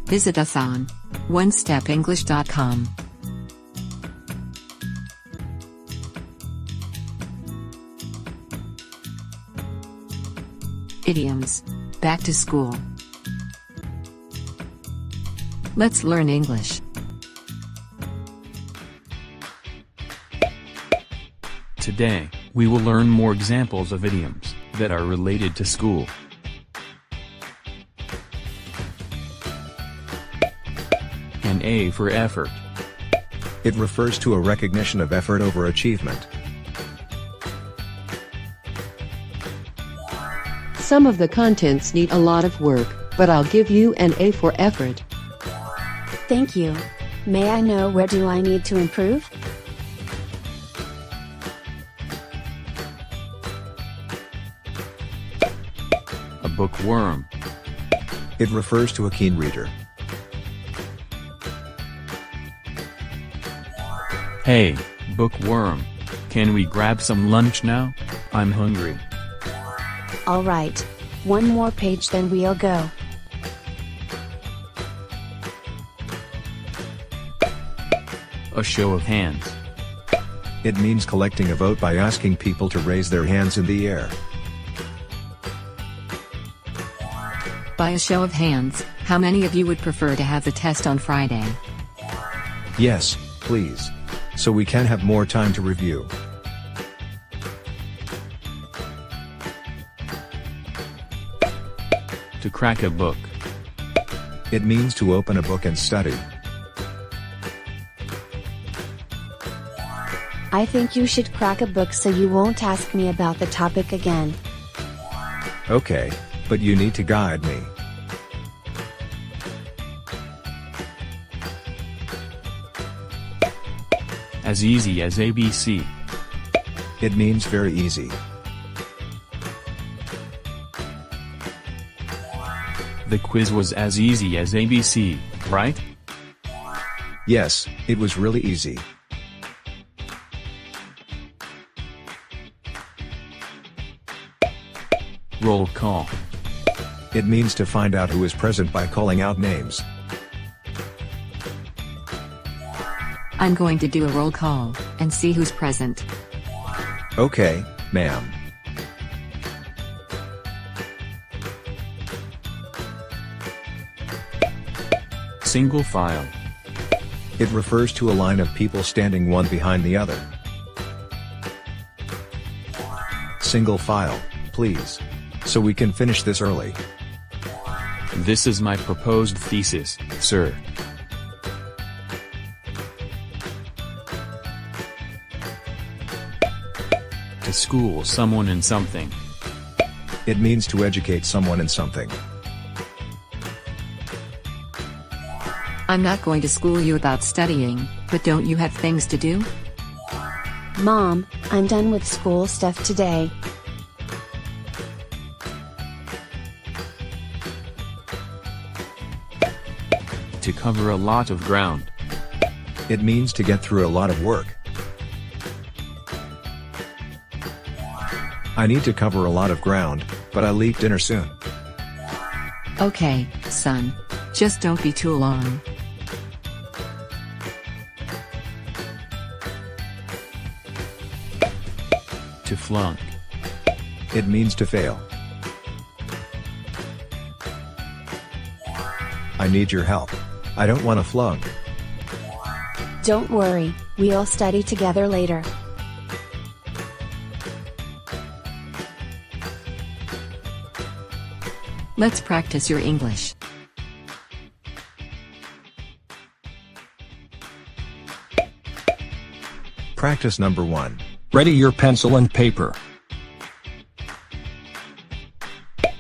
Visit us on onestepenglish.com. Idioms. Back to school. Let's learn English. Today, we will learn more examples of idioms that are related to school. An A for effort. It refers to a recognition of effort over achievement. Some of the contents need a lot of work, but I'll give you an A for effort. Thank you. May I know where do I need to improve? A bookworm. It refers to a keen reader. Hey, bookworm. Can we grab some lunch now? I'm hungry. Alright. One more page then we'll go. A show of hands. It means collecting a vote by asking people to raise their hands in the air. By a show of hands, how many of you would prefer to have the test on Friday? Yes, please. So we can have more time to review. To crack a book. It means to open a book and study. I think you should crack a book so you won't ask me about the topic again. Okay, but you need to guide me. As easy as ABC. It means very easy. The quiz was as easy as ABC, right? Yes, it was really easy. Roll call. It means to find out who is present by calling out names. I'm going to do a roll call and see who's present. Okay, ma'am. Single file. It refers to a line of people standing one behind the other. Single file, please. So we can finish this early. This is my proposed thesis, sir. To school someone in something. It means to educate someone in something. I'm not going to school you about studying, but don't you have things to do? Mom, I'm done with school stuff today. To cover a lot of ground. It means to get through a lot of work. I need to cover a lot of ground, but I'll eat dinner soon. Okay, son. Just don't be too long. To flunk. It means to fail. I need your help. I don't want to flunk. Don't worry, we'll study together later. Let's practice your English. Practice number 1. Ready your pencil and paper.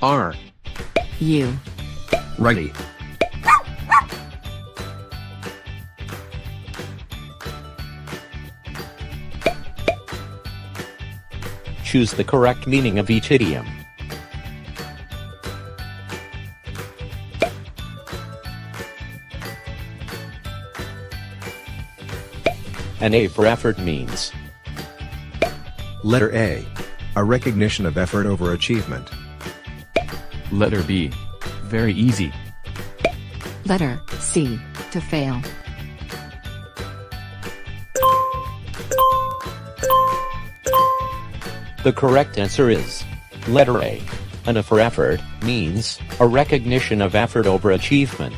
R. You. Ready. Choose the correct meaning of each idiom. An A for effort means. Letter A. A recognition of effort over achievement. Letter B. Very easy. Letter C. To fail. The correct answer is letter A. An A for effort means a recognition of effort over achievement.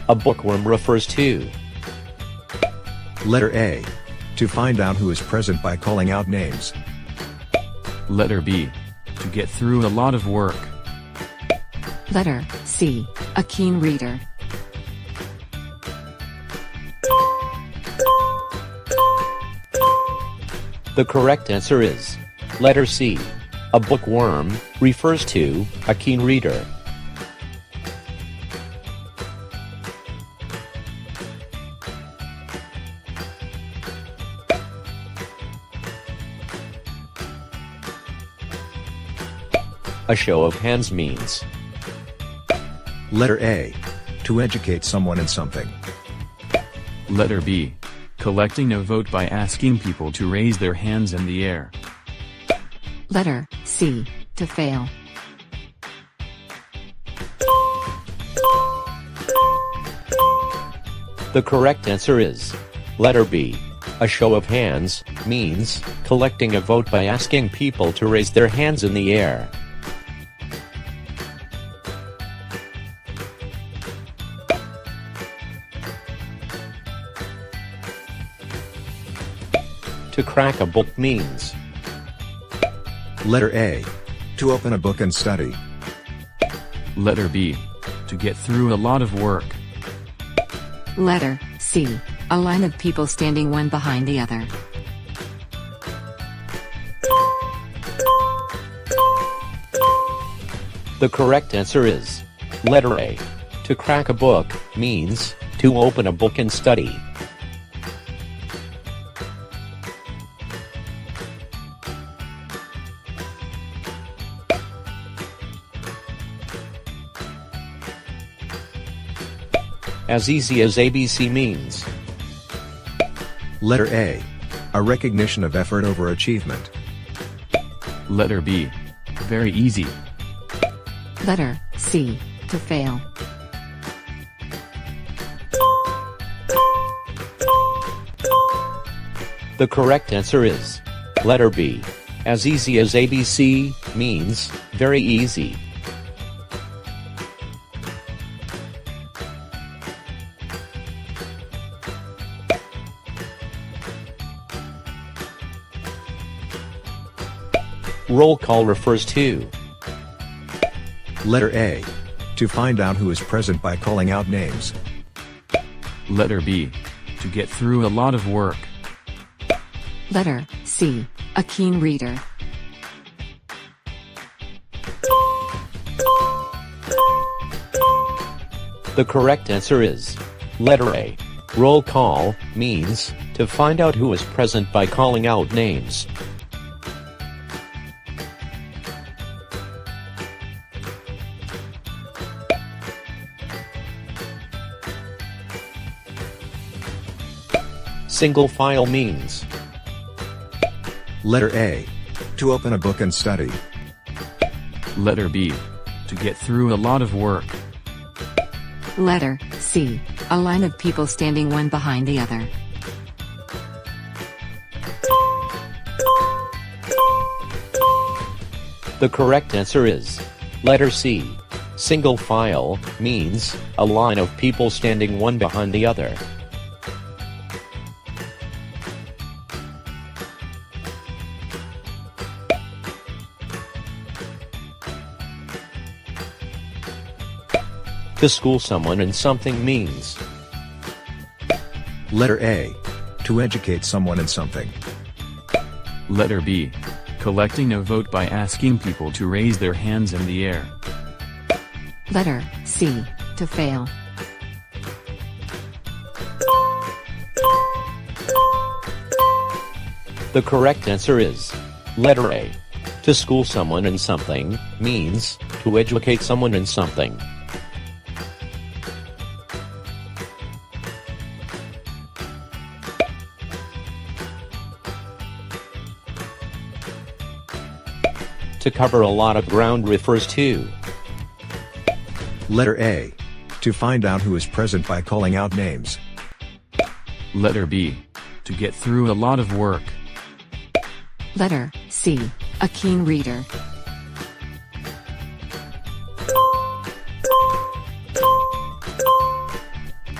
A bookworm refers to Letter A. To find out who is present by calling out names. Letter B. To get through a lot of work. Letter C. A keen reader. The correct answer is letter C. A bookworm refers to a keen reader. A show of hands means Letter A. To educate someone in something. Letter B. Collecting a vote by asking people to raise their hands in the air. Letter C. To fail. the correct answer is letter B. A show of hands means collecting a vote by asking people to raise their hands in the air. To crack a book means Letter A. To open a book and study. Letter B. To get through a lot of work. Letter C. A line of people standing one behind the other. The correct answer is letter A. To crack a book means to open a book and study. As easy as ABC means Letter A. A recognition of effort over achievement. Letter B. Very easy. Letter C. To fail. the correct answer is letter B. As easy as ABC means very easy. Roll call refers to Letter A. To find out who is present by calling out names. Letter B. To get through a lot of work. Letter C. A keen reader. the correct answer is letter A. Roll call means to find out who is present by calling out names. Single file means Letter A. To open a book and study. Letter B. To get through a lot of work. Letter C. A line of people standing one behind the other. the correct answer is letter C. Single file means a line of people standing one behind the other. To school someone in something means Letter A. To educate someone in something. Letter B. Collecting a vote by asking people to raise their hands in the air. Letter C. To fail. the correct answer is letter A. To school someone in something means to educate someone in something. To cover a lot of ground refers to. Letter A. To find out who is present by calling out names. Letter B. To get through a lot of work. Letter C. A keen reader.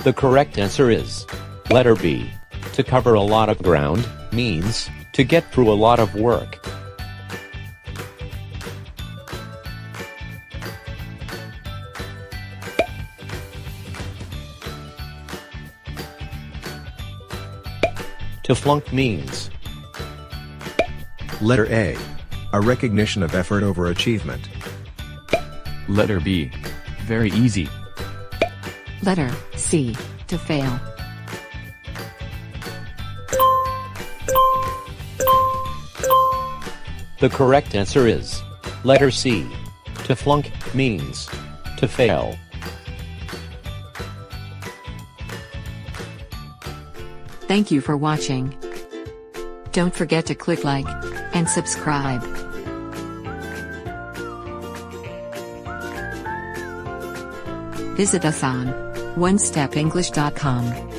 The correct answer is letter B. To cover a lot of ground means to get through a lot of work. To flunk means. Letter A. A recognition of effort over achievement. Letter B. Very easy. Letter C. To fail. The correct answer is letter C. To flunk means to fail. Thank you for watching. Don't forget to click like and subscribe. Visit us on onestepenglish.com.